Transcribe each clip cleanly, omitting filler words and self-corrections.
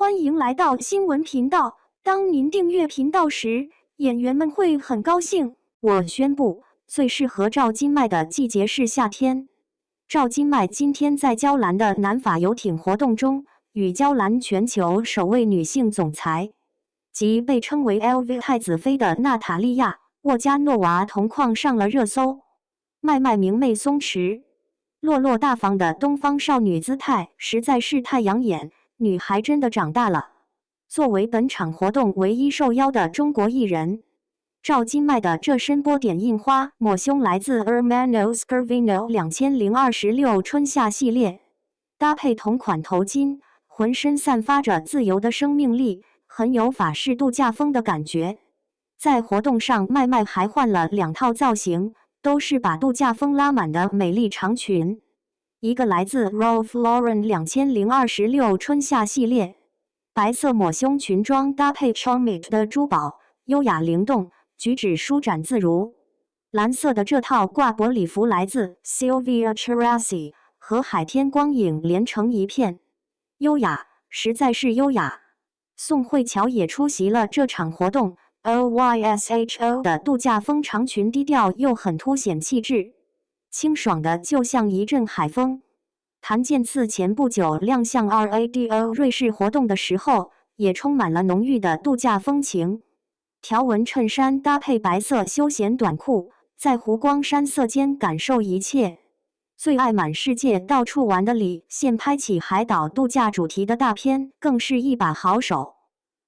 欢迎来到新闻频道。当您订阅频道时，演员们会很高兴。我宣布，最适合赵今麦的季节是夏天。赵今麦今天在娇兰的南法游艇活动中，与娇兰全球首位女性总裁及被称为 LV 太子妃的娜塔莉亚·沃加诺娃同框上了热搜。麦麦明媚松弛、落落大方的东方少女姿态实在是太养眼。女孩真的长大了。作为本场活动唯一受邀的中国艺人，赵今麦的这身波点印花抹胸来自 Hermano Scervino 2026春夏系列，搭配同款头巾，浑身散发着自由的生命力，很有法式度假风的感觉。在活动上，麦麦还换了2套造型，都是把度假风拉满的美丽长裙。一个来自 Ralph Lauren 2026春夏系列，白色抹胸裙装搭配 Charmit 的珠宝，优雅灵动，举止舒展自如。蓝色的这套挂脖礼服来自 Silvia Cherasi， 和海天光影连成一片，优雅，实在是优雅。宋慧乔也出席了这场活动 ，OYSHO 的度假风长裙低调又很凸显气质。清爽的就像一阵海风。谭健次前不久亮相 RADO 瑞士活动的时候，也充满了浓郁的度假风情。条纹衬衫搭配白色休闲短裤，在湖光山色间感受一切。最爱满世界到处玩的李现拍起海岛度假主题的大片，更是一把好手。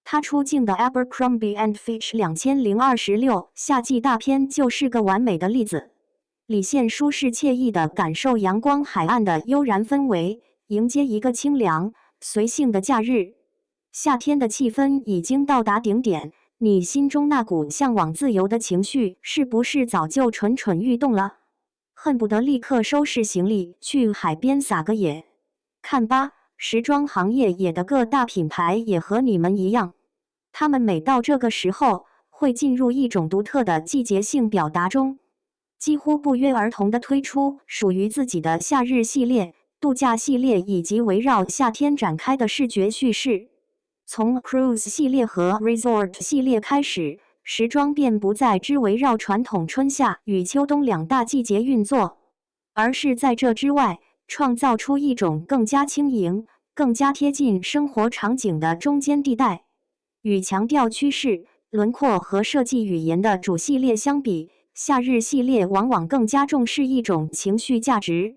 他出镜的 Abercrombie and Fitch 2026夏季大片就是个完美的例子。李现舒适惬意地感受阳光海岸的悠然氛围，迎接一个清凉随性的假日。夏天的气氛已经到达顶点，你心中那股向往自由的情绪是不是早就蠢蠢欲动了？恨不得立刻收拾行李去海边撒个野。看吧，时装行业也的各大品牌也和你们一样，他们每到这个时候会进入一种独特的季节性表达中。几乎不约而同地推出属于自己的夏日系列、度假系列以及围绕夏天展开的视觉叙事。从 Cruise 系列和 Resort 系列开始，时装便不再只围绕传统春夏与秋冬2大季节运作，而是在这之外创造出一种更加轻盈、更加贴近生活场景的中间地带。与强调趋势、轮廓和设计语言的主系列相比，夏日系列往往更加重视一种情绪价值，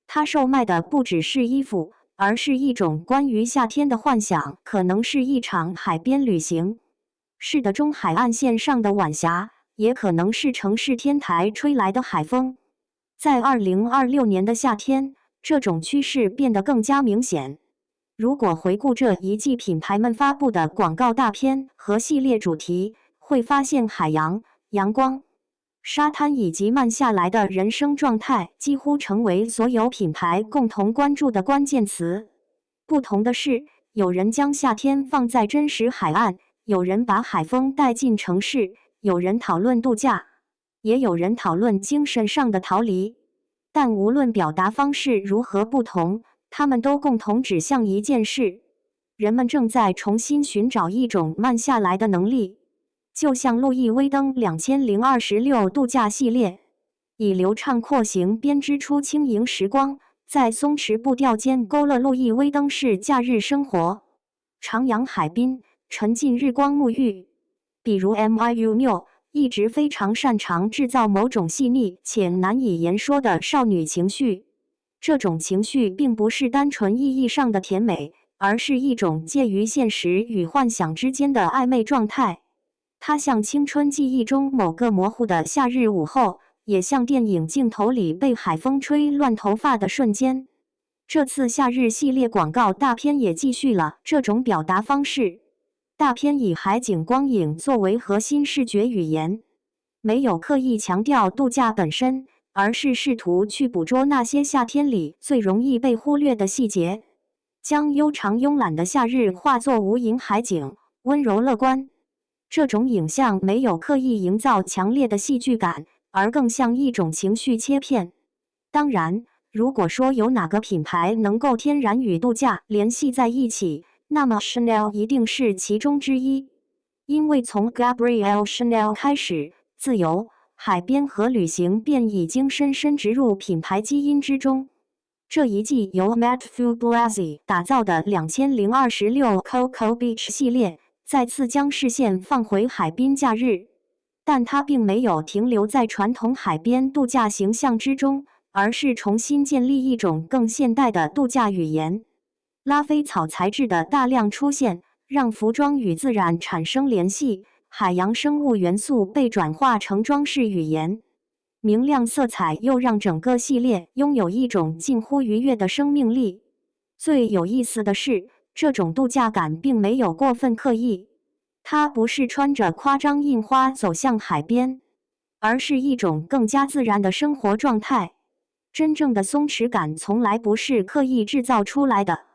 它售卖的不只是衣服，而是一种关于夏天的幻想，可能是一场海边旅行，是的中海岸线上的晚霞，也可能是城市天台吹来的海风。在2026年的夏天，这种趋势变得更加明显。如果回顾这一季品牌们发布的广告大片和系列主题，会发现海洋、阳光、沙滩以及慢下来的人生状态几乎成为所有品牌共同关注的关键词。不同的是，有人将夏天放在真实海岸，有人把海风带进城市，有人讨论度假，也有人讨论精神上的逃离。但无论表达方式如何不同，他们都共同指向一件事：人们正在重新寻找一种慢下来的能力。就像路易威登2026度假系列，以流畅廓形编织出轻盈时光，在松弛步调间勾勒路易威登式假日生活。徜徉海滨，沉浸日光沐浴。比如 Miu Miu 一直非常擅长制造某种细腻且难以言说的少女情绪。这种情绪并不是单纯意义上的甜美，而是一种介于现实与幻想之间的暧昧状态。它像青春记忆中某个模糊的夏日午后，也像电影镜头里被海风吹乱头发的瞬间。这次夏日系列广告大片也继续了这种表达方式。大片以海景光影作为核心视觉语言，没有刻意强调度假本身，而是试图去捕捉那些夏天里最容易被忽略的细节，将悠长慵懒的夏日化作无垠海景，温柔乐观。这种影像没有刻意营造强烈的戏剧感，而更像一种情绪切片。当然，如果说有哪个品牌能够天然与度假联系在一起，那么 Chanel 一定是其中之一。因为从 Gabrielle Chanel 开始，自由、海边和旅行便已经深深植入品牌基因之中。这一季由 Matthew Blasey 打造的2026 Coco Beach 系列，再次将视线放回海滨假日，但它并没有停留在传统海边度假形象之中，而是重新建立一种更现代的度假语言。拉菲草材质的大量出现，让服装与自然产生联系，海洋生物元素被转化成装饰语言。明亮色彩又让整个系列拥有一种近乎愉悦的生命力。最有意思的是，这种度假感并没有过分刻意，它不是穿着夸张印花走向海边，而是一种更加自然的生活状态。真正的松弛感从来不是刻意制造出来的。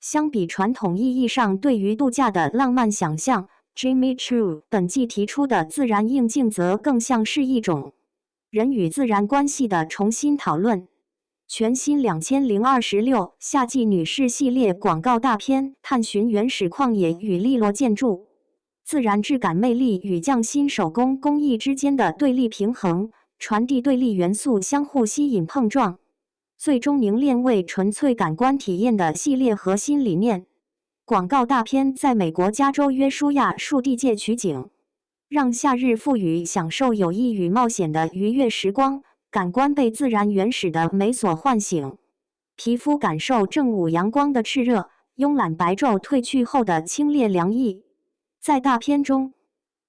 相比传统意义上对于度假的浪漫想象， Jimmy Choo 本季提出的自然硬境则更像是一种人与自然关系的重新讨论。全新2026夏季女士系列广告大片探寻原始旷野与利落建筑，自然质感魅力与匠心手工工艺之间的对立平衡，传递对立元素相互吸引碰撞，最终凝练为纯粹感官体验的系列核心理念。广告大片在美国加州约书亚树地界取景，让夏日赋予享受有益与冒险的愉悦时光，感官被自然原始的美所唤醒，皮肤感受正午阳光的炽热，慵懒白昼褪去后的清冽凉意。在大片中，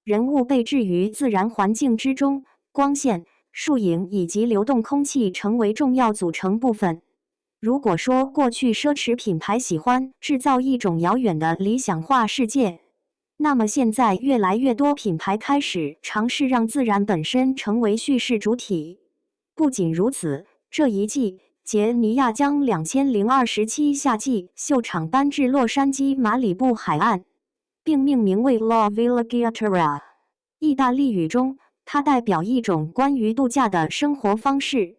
人物被置于自然环境之中，光线、树影以及流动空气成为重要组成部分。如果说过去奢侈品牌喜欢制造一种遥远的理想化世界，那么现在越来越多品牌开始尝试让自然本身成为叙事主体。不仅如此，这一季杰尼亚将2027夏季秀场搬至洛杉矶马里布海岸，并命名为 La Villeggiatura。意大利语中，它代表一种关于度假的生活方式，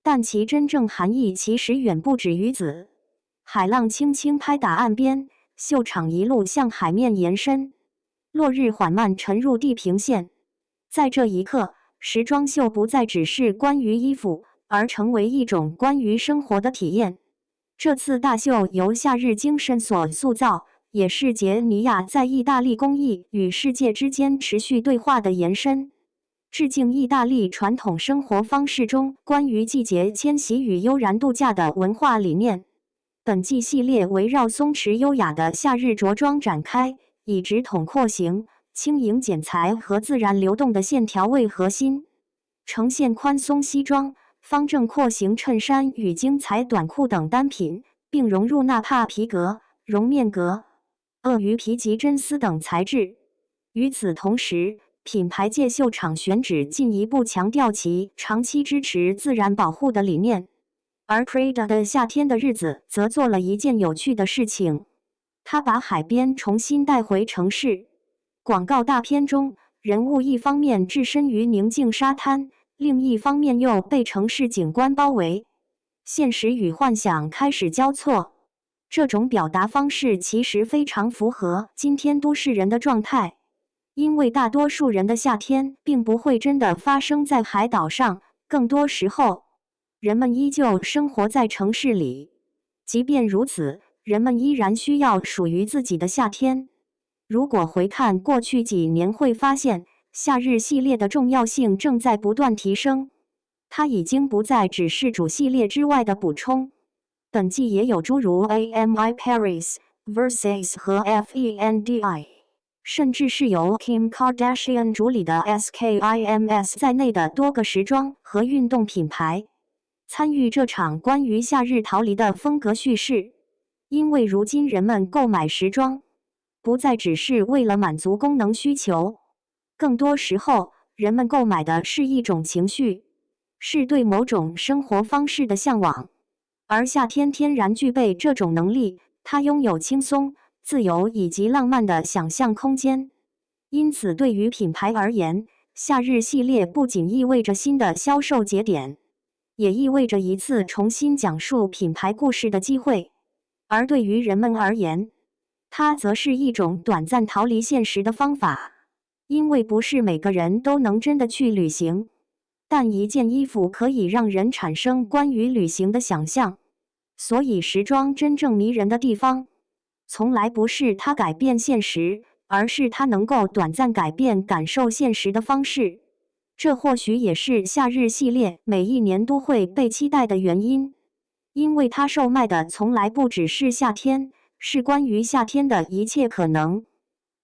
但其真正含义其实远不止于此。海浪轻轻拍打岸边，秀场一路向海面延伸，落日缓慢沉入地平线。在这一刻，时装秀不再只是关于衣服，而成为一种关于生活的体验。这次大秀由夏日精神所塑造，也是杰尼亚在意大利工艺与世界之间持续对话的延伸。致敬意大利传统生活方式中关于季节迁徙与悠然度假的文化理念。本季系列围绕松弛优雅的夏日着装展开，以直筒廓形、轻盈剪裁和自然流动的线条为核心，呈现宽松西装、方正廓形衬衫与精彩短裤等单品，并融入纳帕皮革、绒面革、鳄鱼皮及真丝等材质。与此同时，品牌界秀场选址进一步强调其长期支持自然保护的理念，而 Prada 的夏天的日子则做了一件有趣的事情，他把海边重新带回城市。广告大片中，人物一方面置身于宁静沙滩，另一方面又被城市景观包围，现实与幻想开始交错。这种表达方式其实非常符合今天都市人的状态。因为大多数人的夏天并不会真的发生在海岛上，更多时候，人们依旧生活在城市里。即便如此，人们依然需要属于自己的夏天。如果回看过去几年，会发现夏日系列的重要性正在不断提升，它已经不再只是主系列之外的补充。本季也有诸如 AMI Paris、Versace 和 FENDI。甚至是由 Kim Kardashian 主理的 SKIMS 在内的多个时装和运动品牌参与这场关于夏日逃离的风格叙事。因为如今人们购买时装，不再只是为了满足功能需求，更多时候，人们购买的是一种情绪，是对某种生活方式的向往。而夏天天然具备这种能力，它拥有轻松、自由以及浪漫的想象空间。因此，对于品牌而言，夏日系列不仅意味着新的销售节点，也意味着一次重新讲述品牌故事的机会。而对于人们而言，它则是一种短暂逃离现实的方法。因为不是每个人都能真的去旅行，但一件衣服可以让人产生关于旅行的想象。所以时装真正迷人的地方，从来不是它改变现实，而是它能够短暂改变感受现实的方式。这或许也是夏日系列每一年都会被期待的原因，因为它售卖的从来不只是夏天，是关于夏天的一切可能。